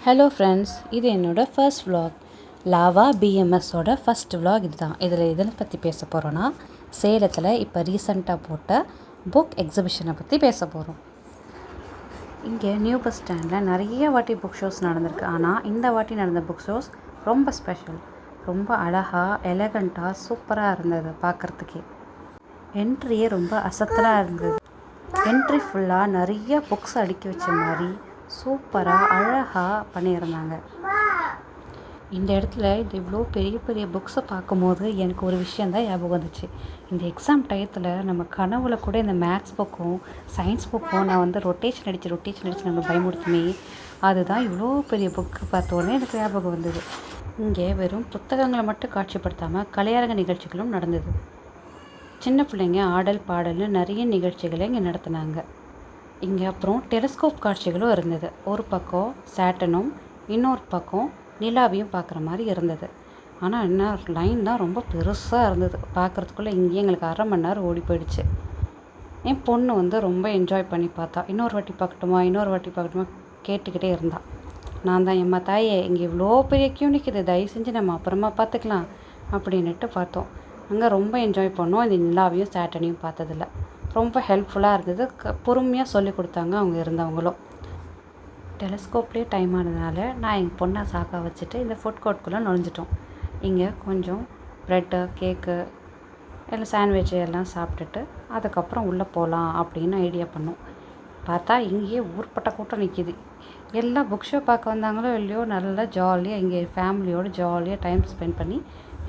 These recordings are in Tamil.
ஹலோ ஃப்ரெண்ட்ஸ், இது என்னோடய ஃபர்ஸ்ட் vlog. லாவா பிஎம்எஸோட ஃபஸ்ட் vlog இது தான். இதில் எதை பற்றி பேச போகிறோன்னா, சேலத்தில் இப்போ ரீசண்டாக போட்ட புக் எக்ஸிபிஷனை பற்றி பேச போகிறோம். இங்கே நியூ பஸ் ஸ்டாண்டில் நிறைய வாட்டி புக் ஷோஸ் நடந்திருக்கு. ஆனால் இந்த வாட்டி நடந்த புக் ஷோஸ் ரொம்ப ஸ்பெஷல். ரொம்ப அழகாக எலகண்ட்டாக சூப்பராக இருந்தது பார்க்குறதுக்கே. என்ட்ரியே ரொம்ப அசத்தலாக இருந்தது. என்ட்ரி ஃபுல்லாக நிறைய புக்ஸ் அடுக்கி வச்ச மாதிரி சூப்பராக அழகாக பண்ணியிருந்தாங்க. இந்த இடத்துல இது இவ்வளோ பெரிய பெரிய புக்ஸை பார்க்கும்போது எனக்கு ஒரு விஷயந்தான் ஞாபகம் வந்துச்சு. இந்த எக்ஸாம் டயத்தில் நம்ம கனவுல கூட இந்த மேக்ஸ் புக்கும் சயின்ஸ் புக்கும் நான் ரொட்டேஷன் அடித்து நம்ம பயமுடுத்துமே, அதுதான் இவ்வளோ பெரிய புக்கு பார்த்தோன்னே எனக்கு ஞாபகம் வந்தது. இங்கே வெறும் புத்தகங்களை மட்டும் காட்சிப்படுத்தாமல் கலையரங்க நிகழ்ச்சிகளும் நடந்தது. சின்ன பிள்ளைங்க ஆடல் பாடல்னு நிறைய நிகழ்ச்சிகளை இங்கே நடத்தினாங்க. இங்கே அப்புறம் டெலஸ்கோப் காட்சிகளும் இருந்தது. ஒரு பக்கம் சேட்டனும் இன்னொரு பக்கம் நிலாவையும் பார்க்குற மாதிரி இருந்தது. ஆனால் என்ன லைன் தான் ரொம்ப பெருசாக இருந்தது. பார்க்குறதுக்குள்ளே இங்கேயே எங்களுக்கு 1/2 மணி நேரம் ஓடி போயிடுச்சு. என் பொண்ணு ரொம்ப என்ஜாய் பண்ணி பார்த்தா. இன்னொரு வாட்டி பார்க்கட்டுமா கேட்டுக்கிட்டே இருந்தாள். நான் தான் எம்மா தாயே, இங்கே இவ்வளோ பெரிய கியூ நிற்கிது, தயவு செஞ்சு நம்ம அப்புறமா பார்த்துக்கலாம் அப்படின்ட்டு பார்த்தோம். அங்கே ரொம்ப என்ஜாய் பண்ணோம். இந்த நிலாவையும் சேட்டனையும் பார்த்ததில்ல. ரொம்ப ஹெல்ப்ஃபுல்லாக இருந்தது. பொறுமையாக சொல்லி கொடுத்தாங்க அவங்க இருந்தவங்களும். டெலஸ்கோப்லேயே டைம் ஆனதுனால நான் எங்கள் பொண்ணை சாக்கா வச்சுட்டு இந்த ஃபுட் கோர்ட்குள்ளே நுழைஞ்சிட்டோம். இங்கே கொஞ்சம் ப்ரெட்டு, கேக்கு, எல்லாம் சாண்ட்விட்சு எல்லாம் சாப்பிட்டுட்டு அதுக்கப்புறம் உள்ளே போகலாம் அப்படின்னு ஐடியா பண்ணோம். பார்த்தா இங்கேயே ஊர்பட்ட கூட்டம் நிற்கிது. எல்லாம் புக் ஷோ பார்க்க வந்தாங்களோ இல்லையோ, நல்லா ஜாலியாக இங்கே ஃபேமிலியோடு ஜாலியாக டைம் ஸ்பெண்ட் பண்ணி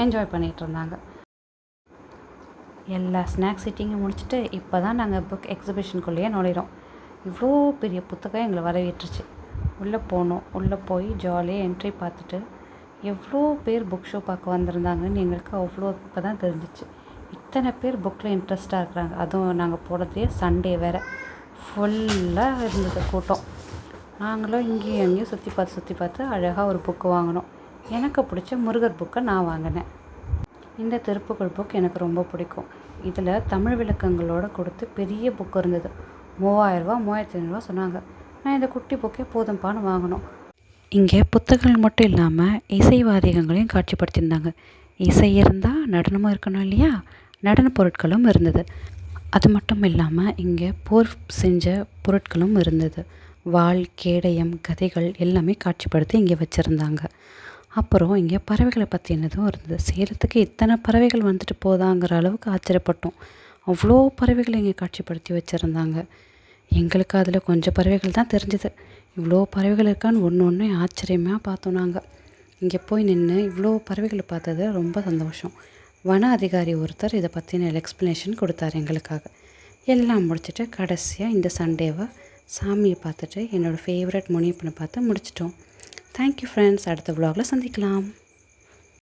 என்ஜாய் பண்ணிகிட்டு இருந்தாங்க. எல்லா ஸ்நாக்ஸ் சீட்டிங்கும் முடிச்சுட்டு இப்போ தான் நாங்கள் புக் எக்ஸிபிஷனுக்குள்ளேயே நுழையிறோம். இவ்வளோ பெரிய புத்தகம் எங்களை வரவேற்றுச்சு. உள்ளே போனோம். உள்ளே போய் ஜாலியாக என்ட்ரி பார்த்துட்டு எவ்வளோ பேர் புக் ஷோ பார்க்க வந்திருந்தாங்கன்னு எங்களுக்கு அவ்வளோ இப்போ தான் தெரிஞ்சிச்சு. இத்தனை பேர் புக்கில் இன்ட்ரெஸ்ட்டாக இருக்கிறாங்க. அதுவும் நாங்கள் போகிறதே சண்டே வேறு. ஃபுல்லாக இருந்தது கூட்டம். நாங்களும் இங்கேயும் அங்கேயும் சுற்றி பார்த்து அழகாக ஒரு புக்கு வாங்கினோம். எனக்கு பிடிச்ச முருகர் புக்கை நான் வாங்கினேன். இந்த திருப்புகழ் புக் எனக்கு ரொம்ப பிடிக்கும். இதில் தமிழ் விளக்கங்களோடு கொடுத்து பெரிய புக்கு இருந்தது. 3000 3500 சொன்னாங்க. நான் இந்த குட்டி புக்கே போதும்பான்னு வாங்கினோம். இங்கே புத்தகங்கள் மட்டும் இல்லாமல் இசை வாரியங்களையும் காட்சிப்படுத்தியிருந்தாங்க. இசை இருந்தால் நடனமும் இருக்கணும் இல்லையா? நடன பொருட்களும் இருந்தது. அது மட்டும் இல்லாமல் இங்கே போர் செஞ்ச பொருட்களும் இருந்தது. வாள், கேடயம், கதைகள் எல்லாமே காட்சிப்படுத்தி இங்கே வச்சுருந்தாங்க. அப்புறம் இங்கே பறவைகளை பற்றினதும் இருந்தது. சேலத்துக்கு இத்தனை பறவைகள் வந்துட்டு போதாங்கிற அளவுக்கு ஆச்சரியப்பட்டோம். அவ்வளோ பறவைகளை இங்கே காட்சிப்படுத்தி வச்சுருந்தாங்க. எங்களுக்கு அதில் கொஞ்சம் பறவைகள் தான் தெரிஞ்சுது. இவ்வளோ பறவைகள் இருக்கான்னு ஒன்று ஆச்சரியமாக பார்த்தோம். நாங்கள் இங்கே போய் நின்று இவ்வளோ பறவைகளை பார்த்தது ரொம்ப சந்தோஷம். வன அதிகாரி ஒருத்தர் இதை பற்றின எக்ஸ்ப்ளனேஷன் கொடுத்தார் எங்களுக்காக. எல்லாம் முடிச்சுட்டு கடைசியாக இந்த சண்டேவை சாமியை பார்த்துட்டு என்னோடய ஃபேவரட் முனியப்பனை பார்த்து முடிச்சிட்டோம். Thank you friends. அடுத்த vlogல சந்திக்கலாம்.